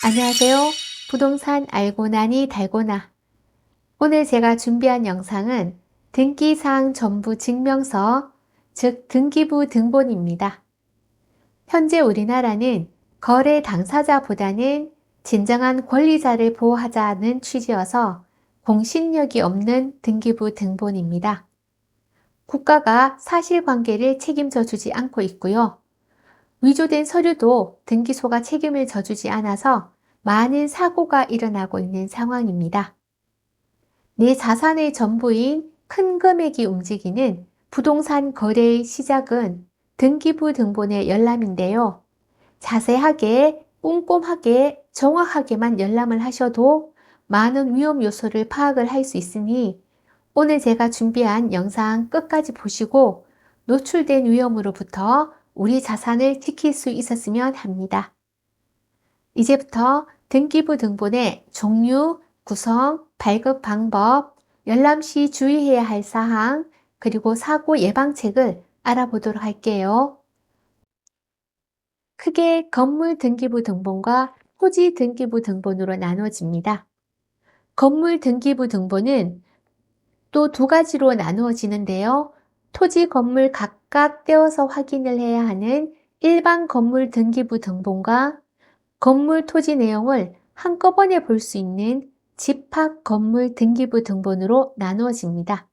안녕하세요. 부동산 알고 나니 달고나. 오늘 제가 준비한 영상은 등기사항 전부 증명서, 즉 등기부 등본입니다. 현재 우리나라는 거래 당사자보다는 진정한 권리자를 보호하자는 취지여서 공신력이 없는 등기부 등본입니다. 국가가 사실관계를 책임져 주지 않고 있고요. 위조된 서류도 등기소가 책임을 져주지 않아서 많은 사고가 일어나고 있는 상황입니다. 내 자산의 전부인 큰 금액이 움직이는 부동산 거래의 시작은 등기부 등본의 열람인데요. 자세하게, 꼼꼼하게, 정확하게만 열람을 하셔도 많은 위험 요소를 파악을 할 수 있으니 오늘 제가 준비한 영상 끝까지 보시고 노출된 위험으로부터 우리 자산을 지킬 수 있었으면 합니다. 이제부터 등기부 등본의 종류, 구성, 발급 방법, 열람 시 주의해야 할 사항, 그리고 사고 예방책을 알아보도록 할게요. 크게 건물 등기부 등본과 토지 등기부 등본으로 나누어집니다. 건물 등기부 등본은 또 두 가지로 나누어지는데요. 토지 건물 각각 떼어서 확인을 해야 하는 일반 건물 등기부 등본과 건물 토지 내용을 한꺼번에 볼 수 있는 집합 건물 등기부 등본으로 나누어집니다.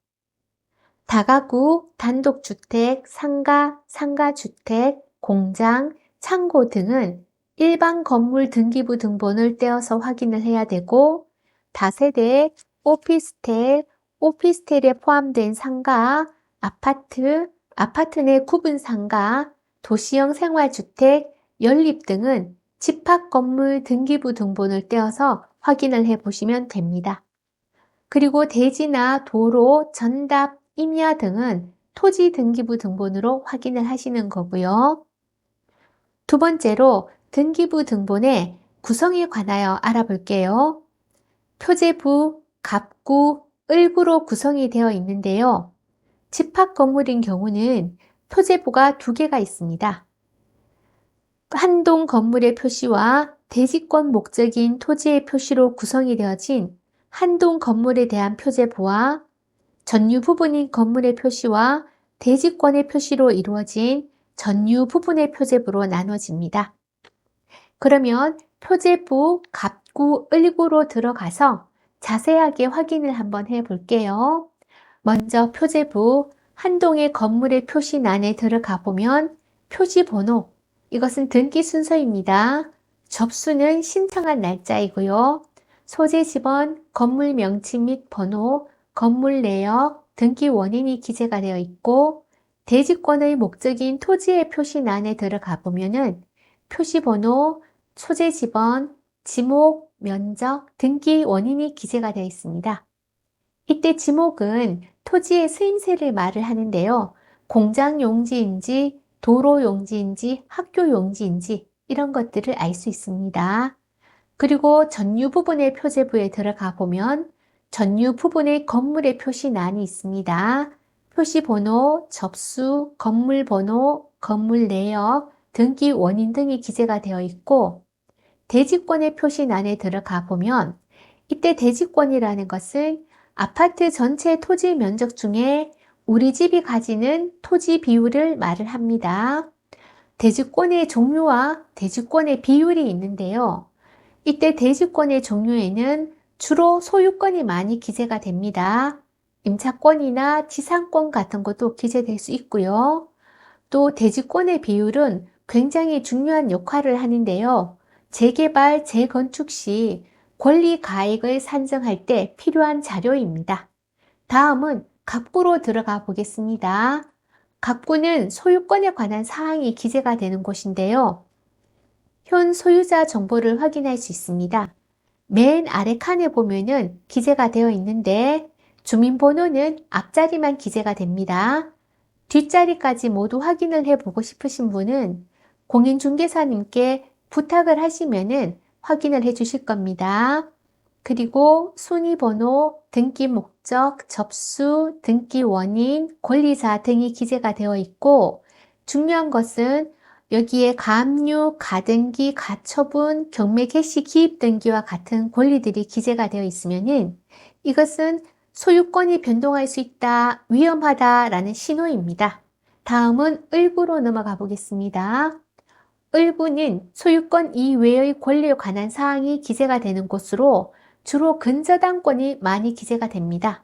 다가구, 단독주택, 상가, 상가주택, 공장, 창고 등은 일반 건물 등기부 등본을 떼어서 확인을 해야 되고 다세대, 오피스텔, 오피스텔에 포함된 상가, 아파트, 아파트 내 구분 상가, 도시형 생활주택, 연립 등은 집합건물 등기부 등본을 떼어서 확인을 해 보시면 됩니다. 그리고 대지나 도로, 전답, 임야 등은 토지 등기부 등본으로 확인을 하시는 거고요. 두 번째로 등기부 등본의 구성에 관하여 알아볼게요. 표제부, 갑구, 을구로 구성이 되어 있는데요. 집합 건물인 경우는 표제부가 두 개가 있습니다. 한 동 건물의 표시와 대지권 목적인 토지의 표시로 구성이 되어진 한 동 건물에 대한 표제부와 전유 부분인 건물의 표시와 대지권의 표시로 이루어진 전유 부분의 표제부로 나눠집니다. 그러면 표제부, 갑구, 을구로 들어가서 자세하게 확인을 한번 해 볼게요. 먼저 표제부, 한 동의 건물의 표시란에 들어가 보면 표지번호, 이것은 등기 순서입니다. 접수는 신청한 날짜이고요. 소재 지번, 건물 명칭 및 번호, 건물 내역, 등기 원인이 기재가 되어 있고 대지권의 목적인 토지의 표시란에 들어가 보면은 표시번호, 소재 지번, 지목, 면적, 등기 원인이 기재가 되어 있습니다. 이때 지목은 토지의 쓰임새를 말을 하는데요. 공장 용지인지, 도로 용지인지, 학교 용지인지 이런 것들을 알 수 있습니다. 그리고 전유 부분의 표제부에 들어가 보면 전유 부분의 건물의 표시란이 있습니다. 표시번호, 접수, 건물 번호, 건물 내역, 등기 원인 등이 기재가 되어 있고 대지권의 표시란에 들어가 보면 이때 대지권이라는 것은 아파트 전체 토지 면적 중에 우리 집이 가지는 토지 비율을 말을 합니다. 대지권의 종류와 대지권의 비율이 있는데요. 이때 대지권의 종류에는 주로 소유권이 많이 기재가 됩니다. 임차권이나 지상권 같은 것도 기재될 수 있고요. 또 대지권의 비율은 굉장히 중요한 역할을 하는데요. 재개발, 재건축 시 권리 가액을 산정할 때 필요한 자료입니다. 다음은 갑구로 들어가 보겠습니다. 갑구는 소유권에 관한 사항이 기재가 되는 곳인데요. 현 소유자 정보를 확인할 수 있습니다. 맨 아래 칸에 보면은 기재가 되어 있는데 주민번호는 앞자리만 기재가 됩니다. 뒷자리까지 모두 확인을 해보고 싶으신 분은 공인중개사님께 부탁을 하시면은 확인을 해 주실 겁니다. 그리고 순위번호, 등기 목적, 접수, 등기 원인, 권리자 등이 기재가 되어 있고 중요한 것은 여기에 가압류, 가등기, 가처분, 경매 개시 기입 등기와 같은 권리들이 기재가 되어 있으면은 이것은 소유권이 변동할 수 있다, 위험하다라는 신호입니다. 다음은 을부로 넘어가 보겠습니다. 을부는 소유권 이외의 권리에 관한 사항이 기재가 되는 곳으로 주로 근저당권이 많이 기재가 됩니다.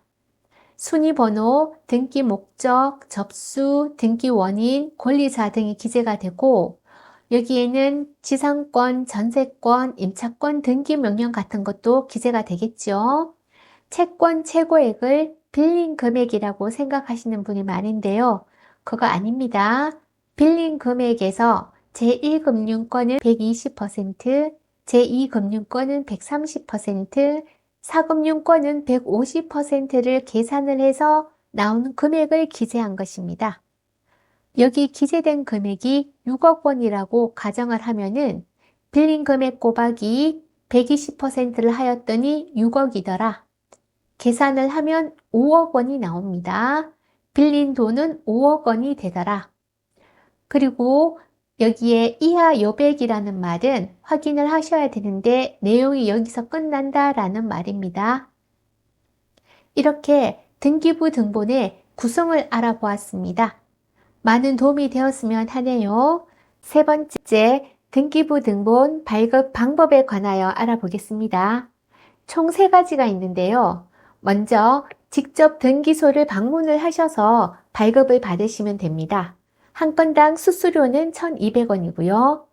순위번호, 등기 목적, 접수, 등기 원인, 권리자 등이 기재가 되고 여기에는 지상권, 전세권, 임차권 등기 명령 같은 것도 기재가 되겠죠. 채권 최고액을 빌린 금액이라고 생각하시는 분이 많은데요. 그거 아닙니다. 빌린 금액에서 제1금융권은 120%, 제2금융권은 130%, 사금융권은 150%를 계산을 해서 나오는 금액을 기재한 것입니다. 여기 기재된 금액이 6억 원이라고 가정을 하면은 빌린 금액 곱하기 120%를 하였더니 6억이더라. 계산을 하면 5억 원이 나옵니다. 빌린 돈은 5억 원이 되더라. 그리고 여기에 이하 여백이라는 말은 확인을 하셔야 되는데 내용이 여기서 끝난다라는 말입니다. 이렇게 등기부 등본의 구성을 알아보았습니다. 많은 도움이 되었으면 하네요. 세 번째, 등기부 등본 발급 방법에 관하여 알아보겠습니다. 총 3가지가 있는데요. 먼저 직접 등기소를 방문을 하셔서 발급을 받으시면 됩니다. 한 건당 수수료는 1,200원이고요.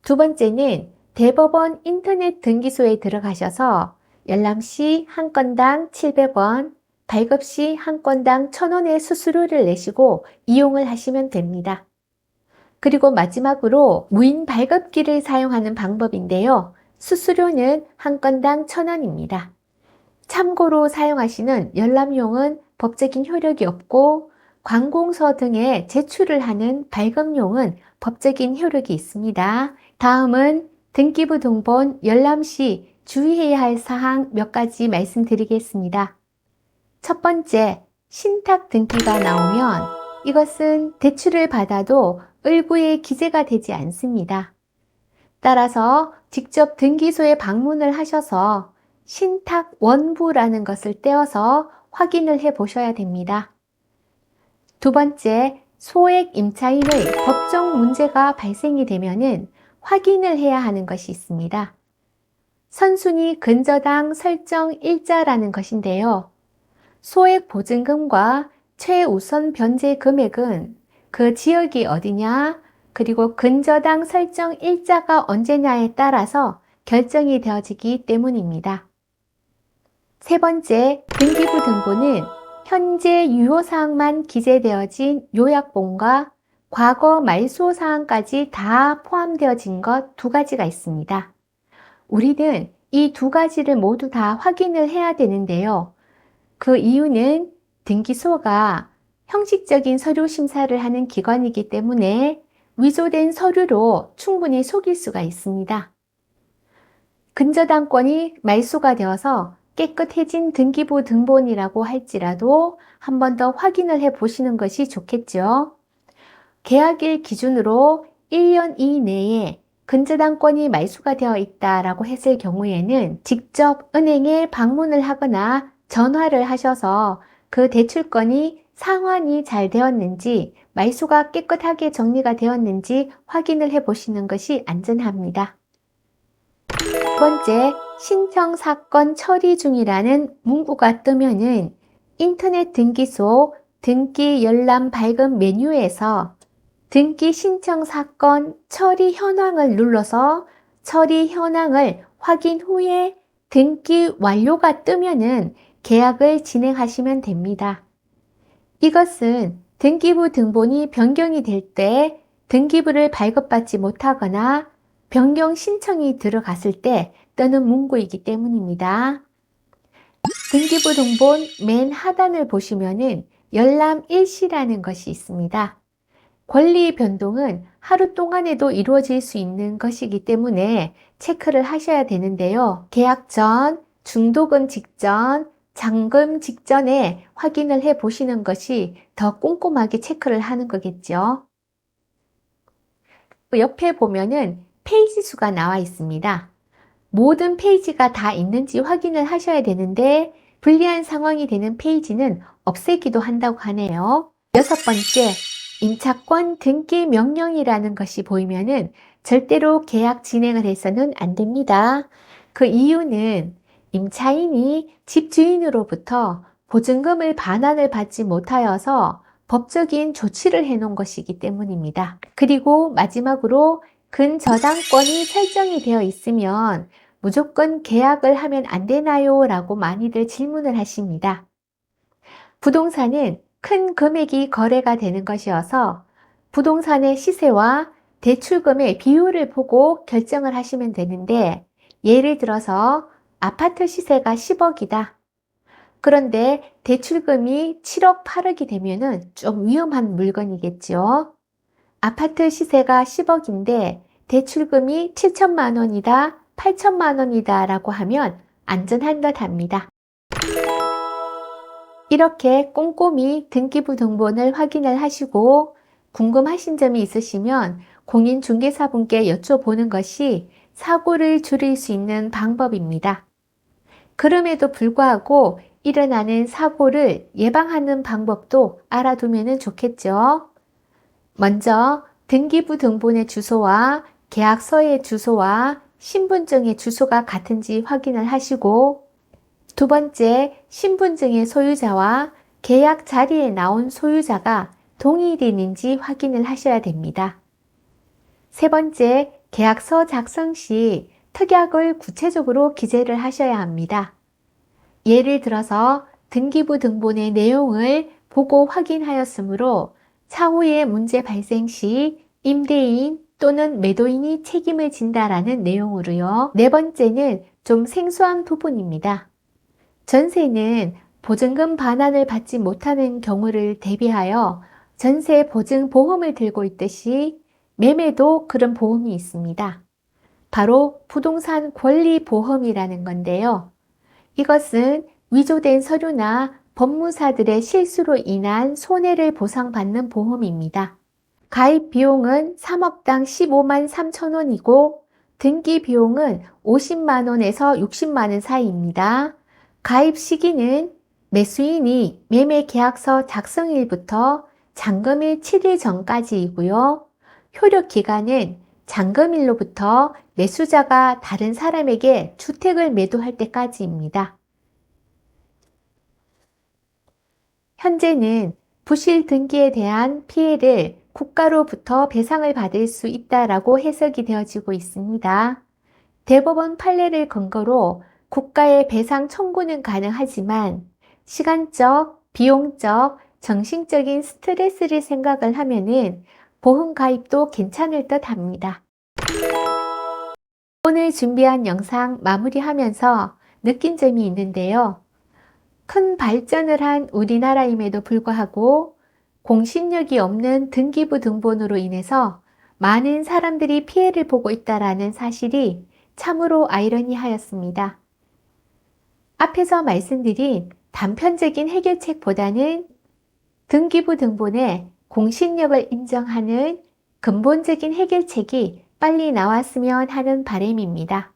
두 번째는 대법원 인터넷 등기소에 들어가셔서 열람시 한 건당 700원, 발급시 한 건당 1,000원의 수수료를 내시고 이용을 하시면 됩니다. 그리고 마지막으로 무인 발급기를 사용하는 방법인데요. 수수료는 한 건당 1,000원입니다. 참고로 사용하시는 열람용은 법적인 효력이 없고 관공서 등에 제출을 하는 발급용은 법적인 효력이 있습니다. 다음은 등기부 등본 열람 시 주의해야 할 사항 몇 가지 말씀드리겠습니다. 첫 번째, 신탁 등기가 나오면 이것은 대출을 받아도 을부에 기재가 되지 않습니다. 따라서 직접 등기소에 방문을 하셔서 신탁 원부라는 것을 떼어서 확인을 해 보셔야 됩니다. 두 번째, 소액 임차인의 법정 문제가 발생이 되면은 확인을 해야 하는 것이 있습니다. 선순위 근저당 설정 일자라는 것인데요. 소액 보증금과 최우선 변제 금액은 그 지역이 어디냐, 그리고 근저당 설정 일자가 언제냐에 따라서 결정이 되어지기 때문입니다. 세 번째, 등기부 등본은 현재 유효사항만 기재되어진 요약본과 과거 말소사항까지 다 포함되어진 것 2가지가 있습니다. 우리는 이 2가지를 모두 다 확인을 해야 되는데요. 그 이유는 등기소가 형식적인 서류 심사를 하는 기관이기 때문에 위조된 서류로 충분히 속일 수가 있습니다. 근저당권이 말소가 되어서 깨끗해진 등기부 등본이라고 할지라도 한 번 더 확인을 해 보시는 것이 좋겠죠. 계약일 기준으로 1년 이내에 근저당권이 말소가 되어 있다라고 했을 경우에는 직접 은행에 방문을 하거나 전화를 하셔서 그 대출건이 상환이 잘 되었는지 말소가 깨끗하게 정리가 되었는지 확인을 해 보시는 것이 안전합니다. 두 번째, 신청 사건 처리 중이라는 문구가 뜨면은 인터넷 등기소 등기 열람 발급 메뉴에서 등기 신청 사건 처리 현황을 눌러서 처리 현황을 확인 후에 등기 완료가 뜨면은 계약을 진행하시면 됩니다. 이것은 등기부 등본이 변경이 될 때 등기부를 발급받지 못하거나 변경 신청이 들어갔을 때 뜨는 문구이기 때문입니다. 등기부 등본 맨 하단을 보시면은 열람 일시라는 것이 있습니다. 권리 변동은 하루 동안에도 이루어질 수 있는 것이기 때문에 체크를 하셔야 되는데요. 계약 전, 중도금 직전, 잔금 직전에 확인을 해 보시는 것이 더 꼼꼼하게 체크를 하는 거겠죠. 그 옆에 보면은 페이지 수가 나와 있습니다. 모든 페이지가 다 있는지 확인을 하셔야 되는데 불리한 상황이 되는 페이지는 없애기도 한다고 하네요. 6번째, 임차권 등기 명령이라는 것이 보이면은 절대로 계약 진행을 해서는 안 됩니다. 그 이유는 임차인이 집주인으로부터 보증금을 반환을 받지 못하여서 법적인 조치를 해놓은 것이기 때문입니다. 그리고 마지막으로 근저당권이 설정이 되어 있으면 무조건 계약을 하면 안 되나요? 라고 많이들 질문을 하십니다. 부동산은 큰 금액이 거래가 되는 것이어서 부동산의 시세와 대출금의 비율을 보고 결정을 하시면 되는데, 예를 들어서 아파트 시세가 10억이다. 그런데 대출금이 7억, 8억이 되면은 좀 위험한 물건이겠죠. 아파트 시세가 10억인데 대출금이 7천만 원이다, 8천만 원이다 라고 하면 안전한 듯 합니다. 이렇게 꼼꼼히 등기부 등본을 확인을 하시고 궁금하신 점이 있으시면 공인중개사분께 여쭤보는 것이 사고를 줄일 수 있는 방법입니다. 그럼에도 불구하고 일어나는 사고를 예방하는 방법도 알아두면 좋겠죠. 먼저 등기부 등본의 주소와 계약서의 주소와 신분증의 주소가 같은지 확인을 하시고, 두 번째, 신분증의 소유자와 계약 자리에 나온 소유자가 동일인인지 확인을 하셔야 됩니다. 세 번째, 계약서 작성 시 특약을 구체적으로 기재를 하셔야 합니다. 예를 들어서 등기부 등본의 내용을 보고 확인하였으므로 차후에 문제 발생 시 임대인 또는 매도인이 책임을 진다라는 내용으로요. 네 번째는 좀 생소한 부분입니다. 전세는 보증금 반환을 받지 못하는 경우를 대비하여 전세 보증 보험을 들고 있듯이 매매도 그런 보험이 있습니다. 바로 부동산 권리 보험이라는 건데요. 이것은 위조된 서류나 법무사들의 실수로 인한 손해를 보상받는 보험입니다. 가입 비용은 3억당 15만 3천 원이고 등기 비용은 50만 원에서 60만 원 사이입니다. 가입 시기는 매수인이 매매 계약서 작성일부터 잔금일 7일 전까지이고요. 효력 기간은 잔금일로부터 매수자가 다른 사람에게 주택을 매도할 때까지입니다. 현재는 부실 등기에 대한 피해를 국가로부터 배상을 받을 수 있다라고 해석이 되어지고 있습니다. 대법원 판례를 근거로 국가의 배상 청구는 가능하지만 시간적, 비용적, 정신적인 스트레스를 생각을 하면은 보험 가입도 괜찮을 듯 합니다. 오늘 준비한 영상 마무리하면서 느낀 점이 있는데요. 큰 발전을 한 우리나라임에도 불구하고 공신력이 없는 등기부 등본으로 인해서 많은 사람들이 피해를 보고 있다는 사실이 참으로 아이러니하였습니다. 앞에서 말씀드린 단편적인 해결책보다는 등기부 등본의 공신력을 인정하는 근본적인 해결책이 빨리 나왔으면 하는 바람입니다.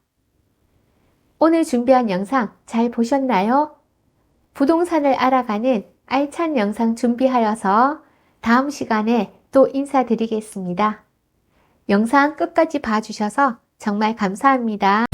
오늘 준비한 영상 잘 보셨나요? 부동산을 알아가는 알찬 영상 준비하여서 다음 시간에 또 인사드리겠습니다. 영상 끝까지 봐주셔서 정말 감사합니다.